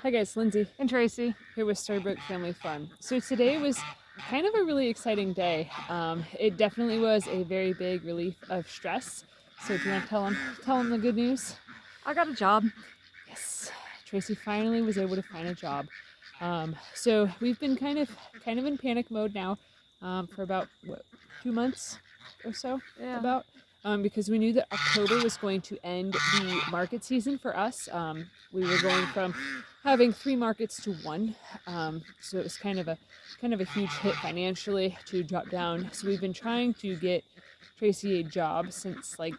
Hi guys, Lindsay And Tracy. here with Storybook Family Fun. So today was kind of a really exciting day. It definitely was a very big relief of stress. So do you want to tell them the good news? I got a job. Yes, Tracy finally was able to find a job. So we've been kind of in panic mode now for about 2 months or so. Yeah. Because we knew that October was going to end the market season for us. We were going from having 3 markets to 1, so it was kind of a huge hit financially to drop down. So we've been trying to get Tracy a job since I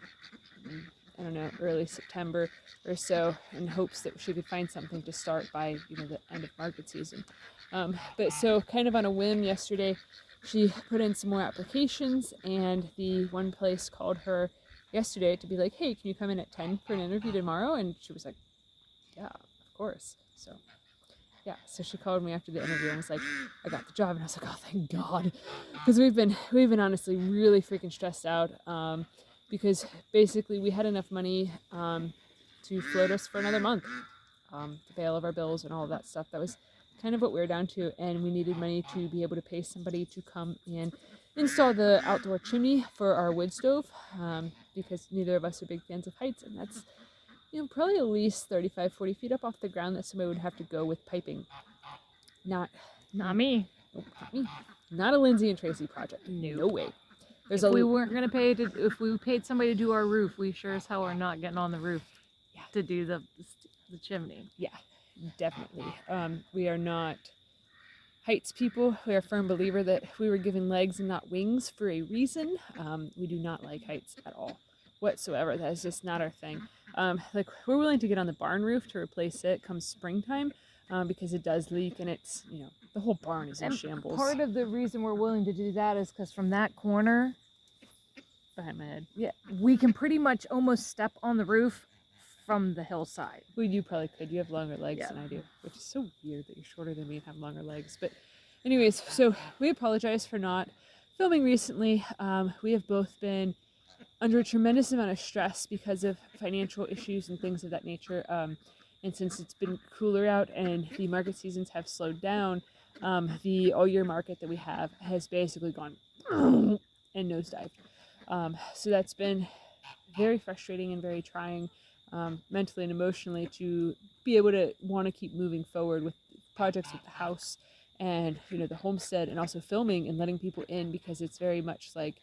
don't know, early September or so, in hopes that she could find something to start by the end of market season. But so kind of on a whim yesterday, she put in some more applications, and the one place called her yesterday to be like, hey, can you come in at 10 for an interview tomorrow? And she was like, yeah, of course. So yeah, so she called me after the interview and was like, I got the job. And I was like, oh, thank God. Because we've been honestly really freaking stressed out, because basically we had enough money to float us for another month, to pay all of our bills and all of that stuff. That was kind of what we were down to, and we needed money to be able to pay somebody to come and install the outdoor chimney for our wood stove, because neither of us are big fans of heights, and that's probably at least 35-40 feet up off the ground that somebody would have to go with piping. Not me. Nope, not me. Not a Lindsay and Tracy project. Nope. No way. If we weren't gonna pay if we paid somebody to do our roof, we sure as hell are not getting on the roof to do the chimney. Yeah, definitely. We are not heights people. We are a firm believer that we were given legs and not wings for a reason. We do not like heights at all whatsoever. That is just not our thing. We're willing to get on the barn roof to replace it come springtime, because it does leak, and it's the whole barn is in shambles. Part of the reason we're willing to do that is because from that corner behind my head, we can pretty much almost step on the roof from the hillside. Well, you probably could. You have longer legs than I do, which is so weird that you're shorter than me and have longer legs. But anyways, so we apologize for not filming recently. We have both been under a tremendous amount of stress because of financial issues and things of that nature. And since it's been cooler out and the market seasons have slowed down, the all-year market that we have has basically gone and nosedived. So that's been very frustrating and very trying, mentally and emotionally, to be able to want to keep moving forward with projects with the house and the homestead, and also filming and letting people in, because it's very much like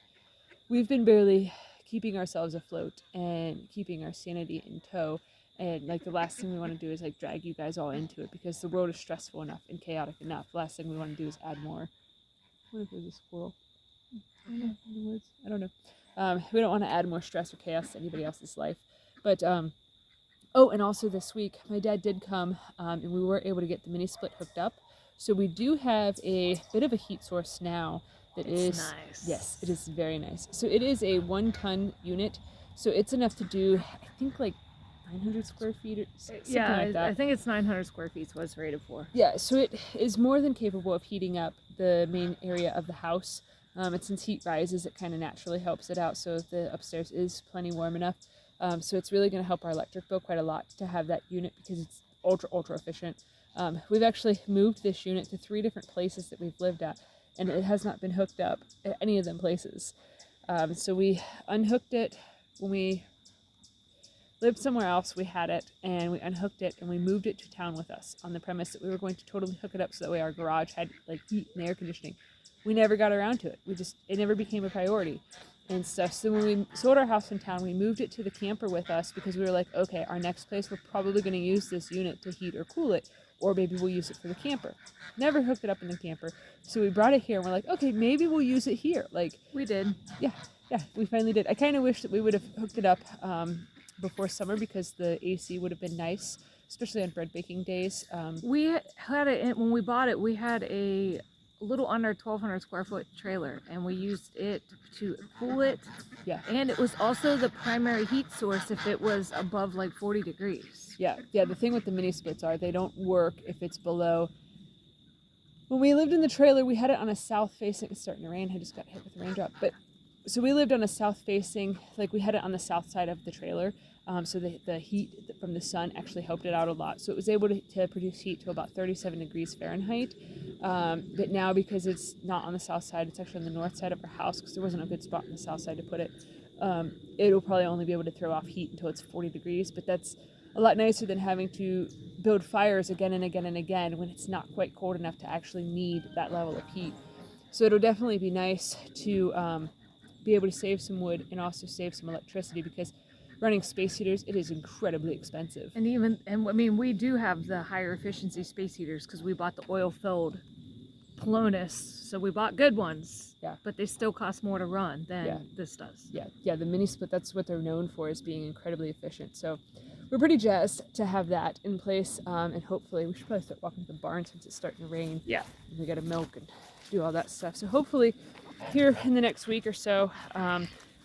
we've been barely keeping ourselves afloat and keeping our sanity in tow. And the last thing we want to do is drag you guys all into it, because the world is stressful enough and chaotic enough. The last thing we want to do is add more. What if there's a squirrel? I don't know, in the woods. I don't know. We don't want to add more stress or chaos to anybody else's life. But oh, and also this week my dad did come, and we were able to get the mini split hooked up. So we do have a bit of a heat source now. It's nice. Yes, it is very nice. So it is a 1-ton unit. So it's enough to do, I think, 900 square feet or something like that. I think it's 900 square feet is what it's rated for. Yeah, so it is more than capable of heating up the main area of the house. And since heat rises, it kind of naturally helps it out. So the upstairs is plenty warm enough. So it's really going to help our electric bill quite a lot to have that unit, because it's ultra efficient. We've actually moved this unit to 3 different places that we've lived at, and it has not been hooked up at any of them places. So we unhooked it when we lived somewhere else. We had it, and we unhooked it, and we moved it to town with us on the premise that we were going to totally hook it up so that way our garage had heat and air conditioning. We never got around to it. It never became a priority and stuff. So when we sold our house in town, we moved it to the camper with us, because we were like, okay, our next place, we're probably going to use this unit to heat or cool it, or maybe we'll use it for the camper. Never hooked it up in the camper. So we brought it here, and we're like, okay, maybe we'll use it here. We did. Yeah, we finally did. I kind of wish that we would have hooked it up before summer, because the AC would have been nice, especially on bread baking days. We had it when we bought it. We had a little under 1,200 square foot trailer, and we used it to cool it. Yeah. And it was also the primary heat source if it was above 40 degrees. Yeah. The thing with the mini splits are they don't work if it's below. When we lived in the trailer, we had it on a south facing. It's starting to rain. I just got hit with a raindrop. But so we lived on a south facing, we had it on the south side of the trailer. So the heat from the sun actually helped it out a lot. So it was able to produce heat to about 37 degrees Fahrenheit. But now, because it's not on the south side, it's actually on the north side of our house, because there wasn't a good spot on the south side to put it. It'll probably only be able to throw off heat until it's 40 degrees, but that's a lot nicer than having to build fires again and again and again when it's not quite cold enough to actually need that level of heat. So it'll definitely be nice to be able to save some wood and also save some electricity, because running space heaters, it is incredibly expensive. And I mean, we do have the higher efficiency space heaters because we bought the oil-filled Polonus, so we bought good ones. Yeah. But they still cost more to run than this does. Yeah, the mini split, that's what they're known for, is being incredibly efficient. So we're pretty jazzed to have that in place, and hopefully we should probably start walking to the barn since it's starting to rain. Yeah. And we gotta milk and do all that stuff. So hopefully here in the next week or so,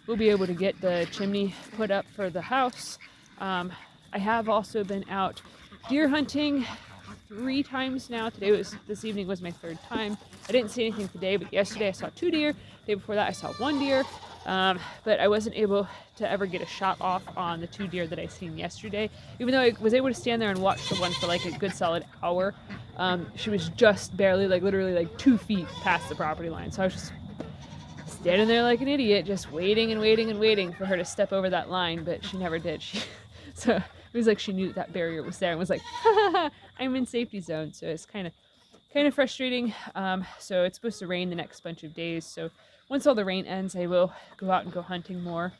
we'll be able to get the chimney put up for the house. I have also been out deer hunting 3 times now. This evening was my 3rd time. I didn't see anything today, but yesterday I saw 2 deer. The day before that I saw 1 deer. But I wasn't able to ever get a shot off on the 2 deer that I seen yesterday. Even though I was able to stand there and watch the one for like a good solid hour, she was just barely, like literally like 2 feet past the property line. So I was just standing there like an idiot, just waiting and waiting and waiting for her to step over that line, but she never did. So it was like she knew that barrier was there and was like, ha, ha, ha, I'm in safety zone. So it's kind of frustrating. So it's supposed to rain the next bunch of days. So once all the rain ends, I will go out and go hunting more.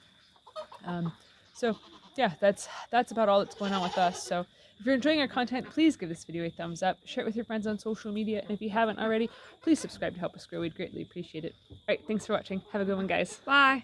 So yeah, that's about all that's going on with us. So if you're enjoying our content, please give this video a thumbs up, share it with your friends on social media, and if you haven't already, please subscribe to help us grow. We'd greatly appreciate it. All right, thanks for watching. Have a good one, guys. Bye.